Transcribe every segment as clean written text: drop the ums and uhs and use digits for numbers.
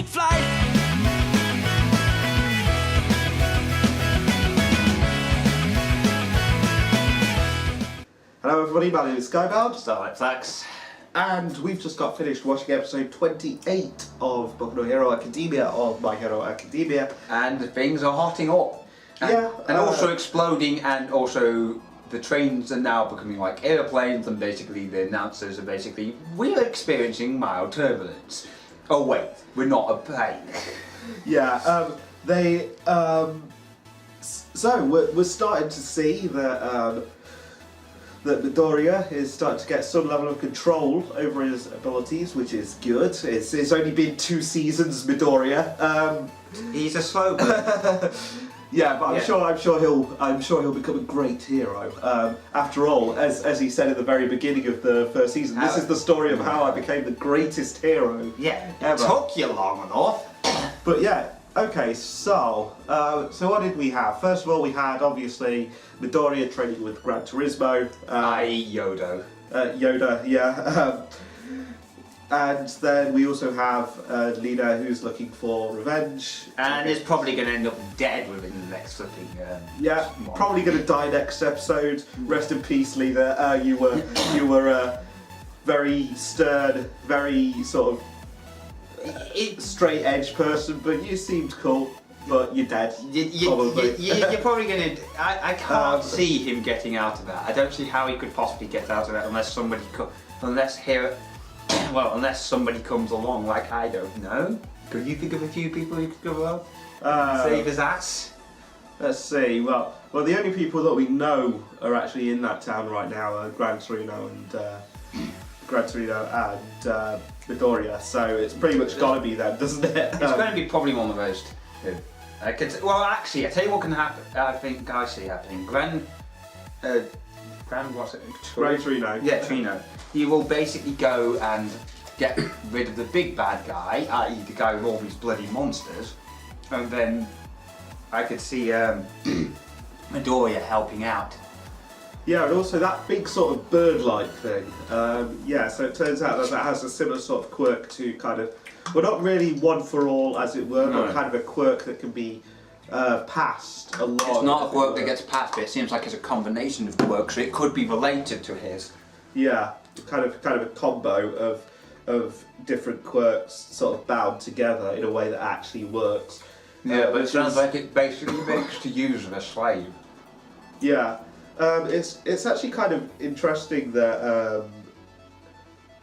take flight. Hello everybody, my name is Skybound, Starlight Flax, and we've just got finished watching episode 28 of Boku no Hero Academia of My Hero Academia. and things are hotting up. And also exploding, and also the trains are now becoming like airplanes, and basically the announcers are basically, we're experiencing mild turbulence. Oh wait, we're not a plane. So we're starting to see that that Midoriya is starting to get some level of control over his abilities, which is good. It's only been 2 seasons, Midoriya. He's a slow burn. Yeah, but I'm sure he'll become a great hero. After all, as he said at the very beginning of the first season, this is the story of how I became the greatest hero. Yeah, it ever. took you long enough. But yeah, okay. So what did we have? First of all, we had obviously Midoriya training with Gran Turismo. I.e. Yodo. Yoda, yeah. And then we also have a leader who's looking for revenge. And is probably going to end up dead within the next flipping month. Probably going to die next episode. Rest in peace, leader. You were very stern, very sort of straight edge person, but you seemed cool. But you're dead. Probably. You're probably going to... I can't see him getting out of that. I don't see how he could possibly get out of that unless somebody unless somebody comes along, like I don't know. Could you think of a few people who could go up? Save his ass? Let's see. Well, the only people that we know are actually in that town right now are Gran Torino and Midoriya. So it's pretty much got to be them, doesn't it? It's going to be probably one of those two. Actually, I tell you what can happen. I think I see happening. Gran Torino. Yeah, Torino. He will basically go and get rid of the big bad guy, i.e. the guy with all these bloody monsters, and then I could see Midoriya helping out. Yeah, and also that big sort of bird-like thing. So it turns out that has a similar sort of quirk to kind of, well, not really one for all, as it were, but kind of a quirk that can be passed a lot. It's not a quirk that gets passed, but it seems like it's a combination of quirks, so it could be related to his. Yeah, kind of a combo of different quirks sort of bound together in a way that actually works. Yeah, but it sounds like it basically makes to use of a slave. Yeah, it's actually kind of interesting that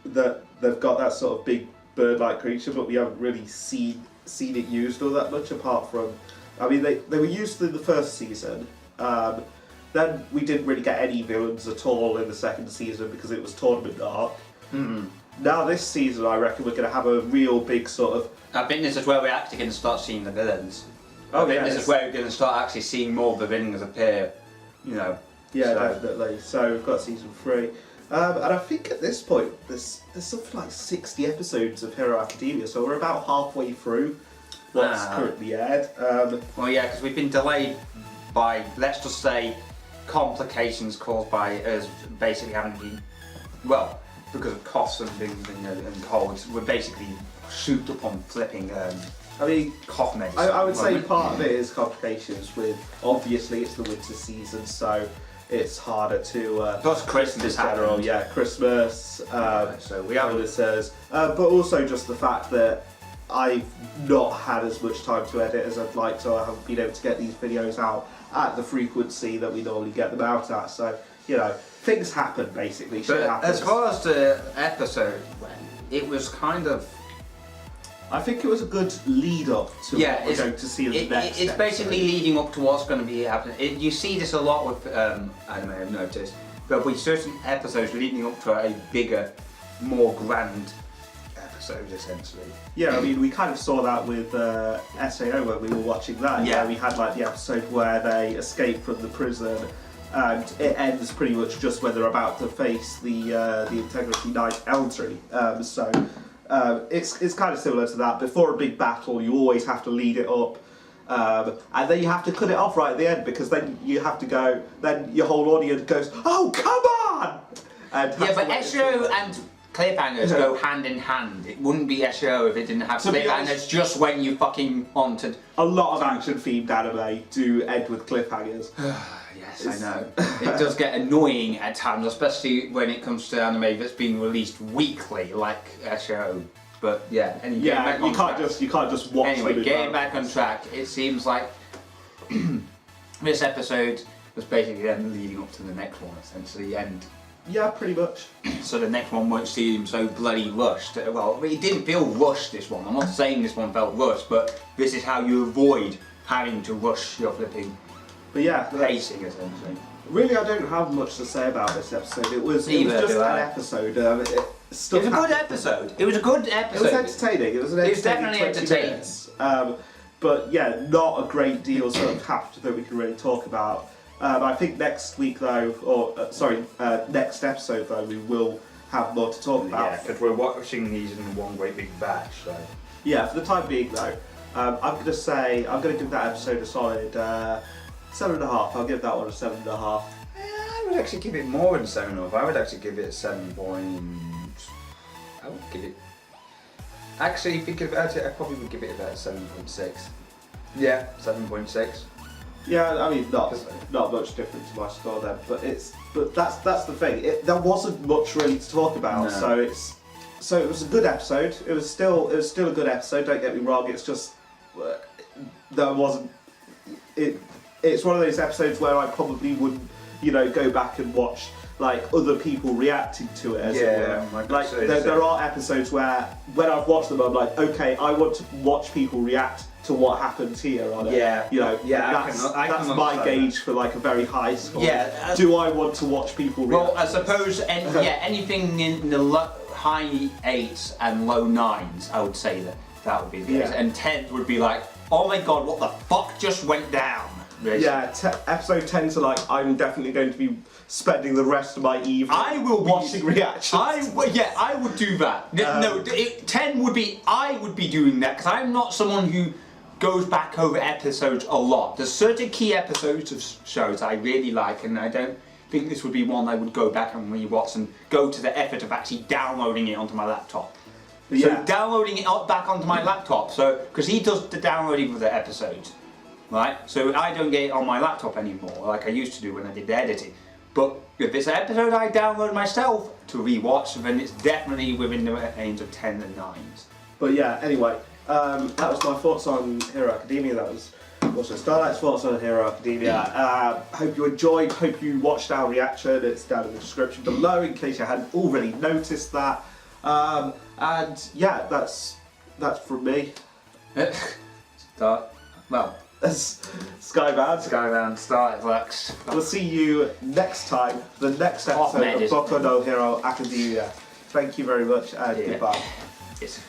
that they've got that sort of big bird-like creature, but we haven't really seen it used all that much, apart from, I mean, they were used in the first season. Then we didn't really get any villains at all in the second season because it was tournament arc. Now this season, I reckon we're going to have a real big sort of... I think this is where we're actually going to start seeing the villains. This is where we're going to start actually seeing more of the villains appear, you know. Yeah, definitely. So we've got season 3. And I think at this point, there's something like 60 episodes of Hero Academia, so we're about halfway through what's currently aired. Well, yeah, because we've been delayed by, let's just say, complications caused by us basically having been, well, because of costs and things and colds, we're basically souped up on flipping cough medicine. I would say part of it is complications with, obviously it's the winter season, so it's harder to... Plus Christmas happened. Yeah, Christmas, so we have illnesses, but also just the fact that I've not had as much time to edit as I'd like, so I haven't been able to get these videos out at the frequency that we normally get them out at, so, you know, things happen basically. But as far as the episode went, it was kind of... I think it was a good lead up to what we're going to see in the next It's episode. Basically leading up to what's going to be happening. You see this a lot with, anime, I've noticed, but with certain episodes leading up to a bigger, more grand episode, essentially. Yeah, I mean, we kind of saw that with SAO when we were watching that. Yeah. We had like the episode where they escape from the prison, and it ends pretty much just when they're about to face the Integrity Knight Eldry. It's kind of similar to that. Before a big battle, you always have to lead it up. And then you have to cut it off right at the end, because then you have to go, then your whole audience goes, oh, come on! And yeah, but SAO and cliffhangers go hand in hand. It wouldn't be a show if it didn't have To be cliffhangers honest- just when you fucking wanted. A lot of action-themed anime do end with cliffhangers. Yes, I know. It does get annoying at times, especially when it comes to anime that's being released weekly, like a show. But yeah, and Yeah, you can't just watch Anyway, them in getting advance. back on track, it seems like this episode was basically then leading up to the next one, essentially, and Yeah, pretty much. so the next one won't seem so bloody rushed. Well, it didn't feel rushed, this one. I'm not saying this one felt rushed, but this is how you avoid having to rush your flipping But yeah, pacing, essentially. really, I don't have much to say about this episode. It was Neither just do an I. episode. It was a good episode. It was a good episode. It was entertaining. It was an It was entertaining definitely 20 entertaining. minutes. But yeah, not a great deal sort of happened that we can really talk about. I think next week though, next episode though, we will have more to talk about. Yeah, because we're watching these in one great big batch, so. Yeah, for the time being though, I'm going to give that episode a solid 7.5. I'll give that one a 7.5. I would actually give it more than 7.5. I would actually give it 7 point. I would give it. Actually, thinking about it, I probably would give it about 7.6. Yeah, 7.6. Yeah, I mean not much different to my score then, but that's the thing. There wasn't much really to talk about, No. so it was a good episode. It was still a good episode. Don't get me wrong. It's just there wasn't. It's one of those episodes where I probably wouldn't, go back and watch like other people reacting to it. As it were. Like there are episodes where when I've watched them, I'm like, okay, I want to watch people react to what happens here on it. Yeah. That's I can my understand gauge for like a very high score. Yeah, Do I want to watch people react? Well, I suppose, anything in the high 8s and low 9s, I would say that would be the case. Yeah. And 10 would be like, oh my god, what the fuck just went down? Yeah, episode 10 to like, I'm definitely going to be spending the rest of my evening I will be- watching reactions. I would do that. No, 10 would be, I would be doing that, because I'm not someone who goes back over episodes a lot. There's certain key episodes of shows I really like, and I don't think this would be one I would go back and rewatch and go to the effort of actually downloading it onto my laptop. Yeah. So downloading it back onto my laptop, so because he does the downloading of the episodes, right? So I don't get it on my laptop anymore, like I used to do when I did the editing. But if it's an episode I download myself to rewatch, then it's definitely within the range of 10 and 9s. But yeah, anyway, that was my thoughts on Hero Academia. That was also Starlight's thoughts on Hero Academia. Hope you enjoyed, hope you watched our reaction. It's down in the description below in case you hadn't already noticed that. And yeah, that's from me. Skybound, Starlight Flux. We'll see you next time, the next episode of Boku no Hero Academia. Thank you very much and goodbye. Yes.